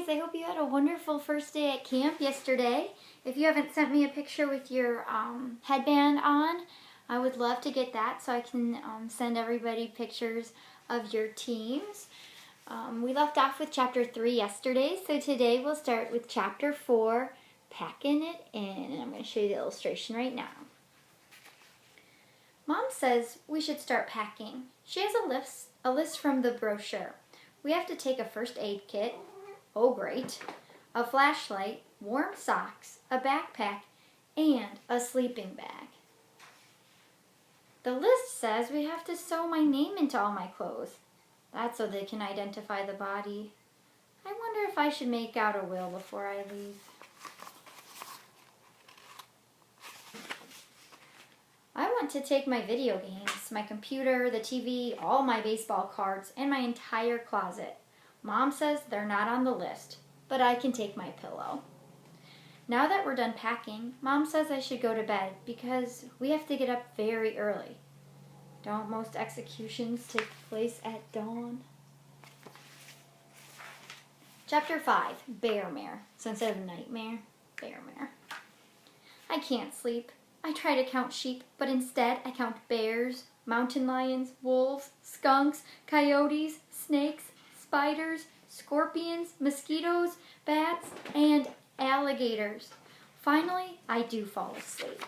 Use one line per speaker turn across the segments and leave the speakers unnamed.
guys, I hope you had a wonderful first day at camp yesterday. If you haven't sent me a picture with your headband on, I would love to get that so I can send everybody pictures of your teams. We left off with chapter 3 yesterday, so today we'll start with chapter 4, packing it in. And I'm going to show you the illustration right now. Mom says we should start packing. She has a list from the brochure. We have to take a first aid kit, oh great, a flashlight, warm socks, a backpack, and a sleeping bag. The list says we have to sew my name into all my clothes. That's so they can identify the body. I wonder if I should make out a will before I leave. I want to take my video games, my computer, the TV, all my baseball cards, and my entire closet. Mom says they're not on the list, but I can take my pillow. Now that we're done packing, Mom says I should go to bed because we have to get up very early. Don't most executions take place at dawn? Chapter 5, Bearmare. So instead of nightmare, bearmare. I can't sleep. I try to count sheep, but instead I count bears, mountain lions, wolves, skunks, coyotes, snakes, spiders, scorpions, mosquitoes, bats, and alligators. Finally, I do fall asleep.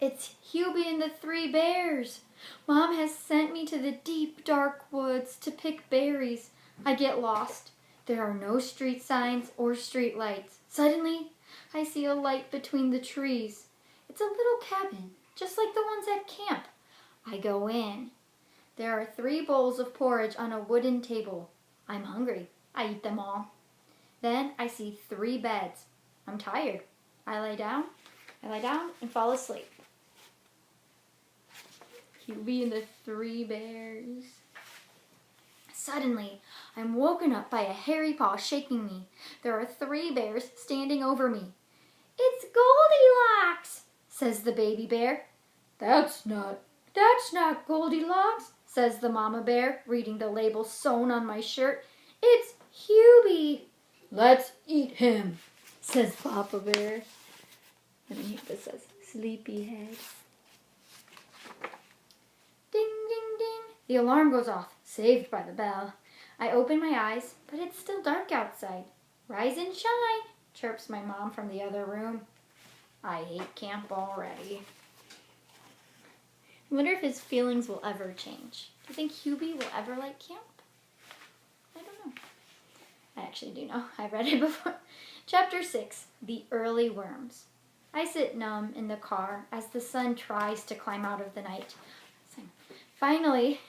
It's Hubie and the 3 bears. Mom has sent me to the deep, dark woods to pick berries. I get lost. There are no street signs or street lights. Suddenly, I see a light between the trees. It's a little cabin, just like the ones at camp. I go in. There are 3 bowls of porridge on a wooden table. I'm hungry. I eat them all. Then I see 3 beds. I'm tired. I lie down and fall asleep. Hubie and the 3 bears. Suddenly, I'm woken up by a hairy paw shaking me. There are 3 bears standing over me. It's Goldilocks, says the baby bear. That's not Goldilocks, says the mama bear, reading the label sewn on my shirt. It's Hubie. Let's eat him, says Papa Bear. And then this says, sleepyhead. Ding, ding, ding. The alarm goes off, saved by the bell. I open my eyes, but it's still dark outside. Rise and shine, chirps my mom from the other room. I hate camp already. I wonder if his feelings will ever change. Do you think Hubie will ever like camp? I don't know. I actually do know. I read it before. Chapter 6, The Early Worms. I sit numb in the car as the sun tries to climb out of the night. Finally,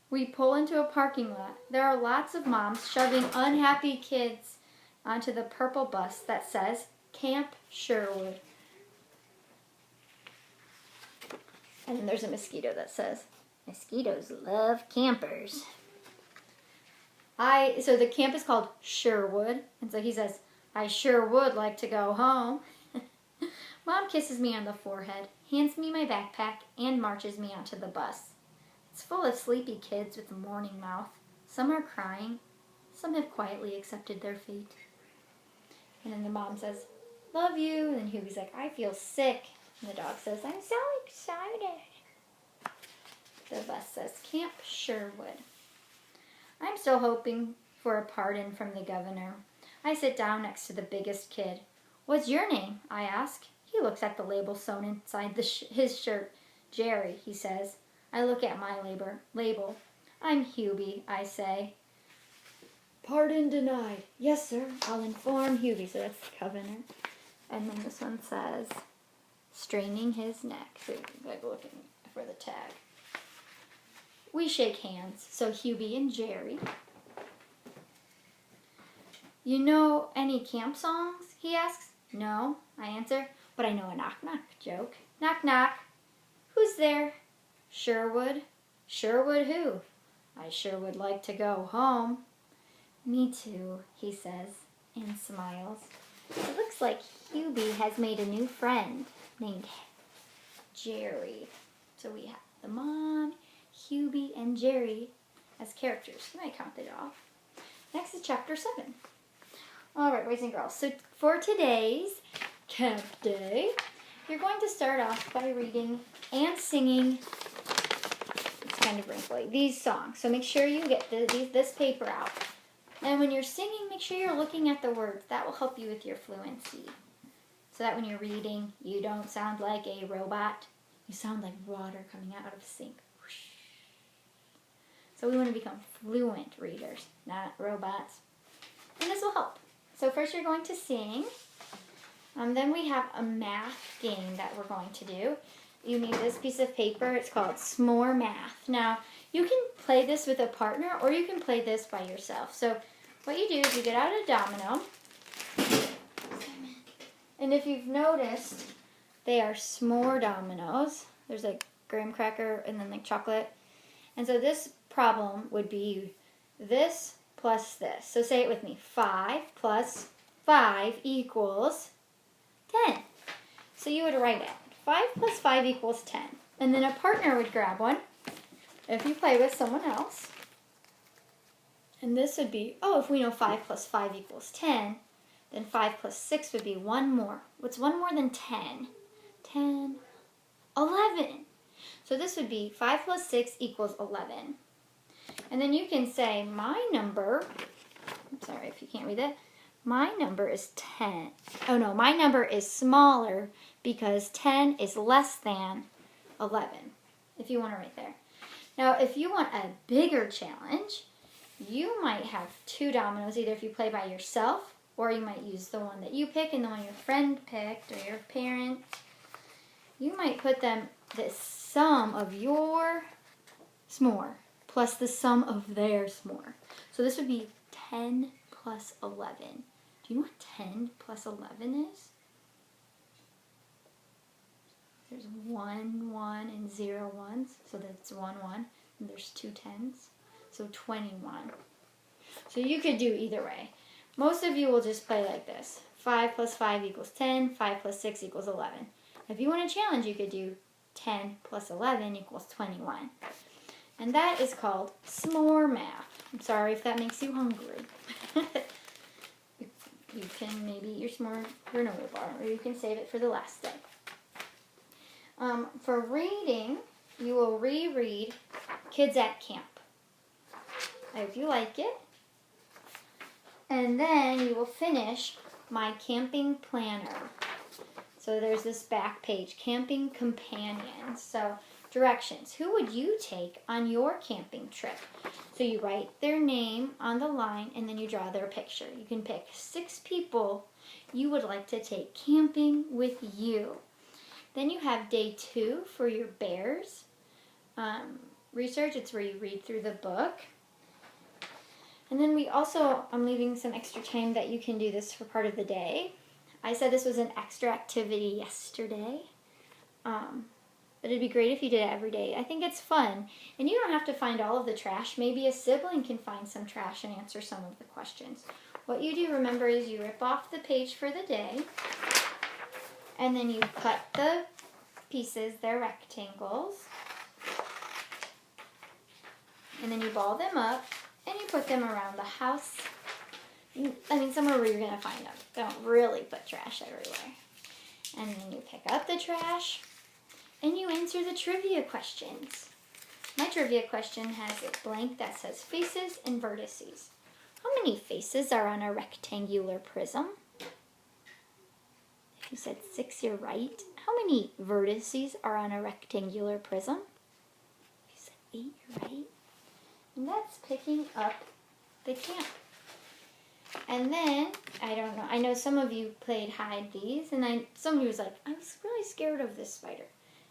we pull into a parking lot. There are lots of moms shoving unhappy kids onto the purple bus that says Camp Sherwood. And then there's a mosquito that says, mosquitoes love campers. So the camp is called Sherwood. And so he says, I sure would like to go home. Mom kisses me on the forehead, hands me my backpack, and marches me onto the bus. It's full of sleepy kids with a morning mouth. Some are crying. Some have quietly accepted their fate. And then the mom says, love you. And then Hubie's like, I feel sick. And the dog says, I'm so excited. The bus says, Camp Sherwood. I'm still hoping for a pardon from the governor. I sit down next to the biggest kid. What's your name? I ask. He looks at the label sewn inside his shirt. Jerry, he says. I look at my label. I'm Hubie, I say. Pardon denied. Yes, sir. I'll inform Hubie. So that's the governor. And then this one says, straining his neck. So you're looking for the tag. We shake hands. So Hubie and Jerry. You know any camp songs? He asks. No, I answer, but I know a knock-knock joke. Knock-knock. Who's there? Sherwood. Sherwood who? I sure would like to go home. Me too, he says, and smiles. It looks like Hubie has made a new friend named Jerry. So we have the mom, Hubie, and Jerry has characters. You might count it off. Next is chapter 7. All right, boys and girls. So for today's camp day, you're going to start off by reading and singing, it's kind of wrinkly, these songs. So make sure you get this paper out. And when you're singing, make sure you're looking at the words. That will help you with your fluency. So that when you're reading, you don't sound like a robot. You sound like water coming out of a sink. So we want to become fluent readers, not robots. And this will help. So first you're going to sing. Then we have a math game that we're going to do. You need this piece of paper. It's called S'more Math. Now, you can play this with a partner or you can play this by yourself. So what you do is you get out a domino. And if you've noticed, they are s'more dominoes. There's like graham cracker and then like chocolate. And so this problem would be this plus this. So say it with me. 5 plus 5 equals 10. So you would write it. 5 plus 5 equals 10. And then a partner would grab one if you play with someone else. And this would be, oh, if we know 5 plus 5 equals 10, then 5 plus 6 would be one more. What's one more than 10? 10, 11. So this would be 5 plus 6 equals 11. And then you can say my number, I'm sorry if you can't read that, my number is 10. Oh no, my number is smaller because 10 is less than 11, if you want to write there. Now, if you want a bigger challenge, you might have 2 dominoes, either if you play by yourself, or you might use the one that you pick and the one your friend picked, or your parent. You might put them the sum of your s'more plus the sum of their s'more. So this would be 10 plus 11. Do you know what 10 plus 11 is? There's 1, 1, and 0 ones. So that's 1, 1. And there's 2 10s. So 21. So you could do either way. Most of you will just play like this. 5 plus 5 equals 10. 5 plus 6 equals 11. If you want a challenge, you could do 10 plus 11 equals 21. And that is called s'more math. I'm sorry if that makes you hungry. You can maybe eat your s'more granola bar, or you can save it for the last day. For reading, you will reread Kids at Camp. I hope you like it. And then you will finish my camping planner. So there's this back page, Camping Companions. So directions. Who would you take on your camping trip? So you write their name on the line and then you draw their picture. You can pick 6 people you would like to take camping with you. Then you have day 2 for your bears research. It's where you read through the book. And then I'm leaving some extra time that you can do this for part of the day. I said this was an extra activity yesterday. But it'd be great if you did it every day. I think it's fun. And you don't have to find all of the trash. Maybe a sibling can find some trash and answer some of the questions. What you do, remember, is you rip off the page for the day. And then you cut the pieces, they're rectangles. And then you ball them up and you put them around the house. I mean, somewhere where you're going to find them. Don't really put trash everywhere. And then you pick up the trash and you answer the trivia questions. My trivia question has a blank that says faces and vertices. How many faces are on a rectangular prism? If you said 6, you're right. How many vertices are on a rectangular prism? If you said 8, you're right. And that's picking up the camp. And then, I don't know, I know some of you played hide these, and some of you was like, I was really scared of this spider.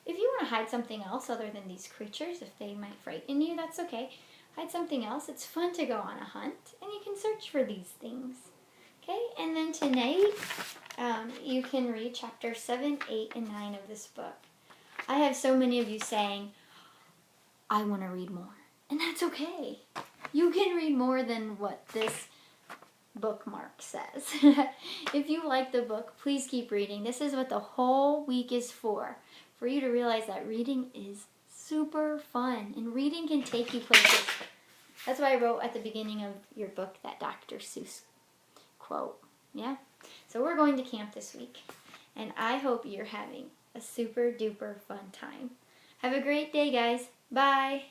If you want to hide something else other than these creatures, if they might frighten you, that's okay. Hide something else. It's fun to go on a hunt, and you can search for these things. Okay, and then tonight, you can read chapter 7, 8, and 9 of this book. I have so many of you saying, I want to read more. And that's okay. You can read more than what this bookmark says. If you like the book, please keep reading. This is what the whole week is for you to realize that reading is super fun, and reading can take you places That's why I wrote at the beginning of your book that Dr. Seuss quote. Yeah. So we're going to camp this week, and I hope you're having a super duper fun time. Have a great day, guys. Bye.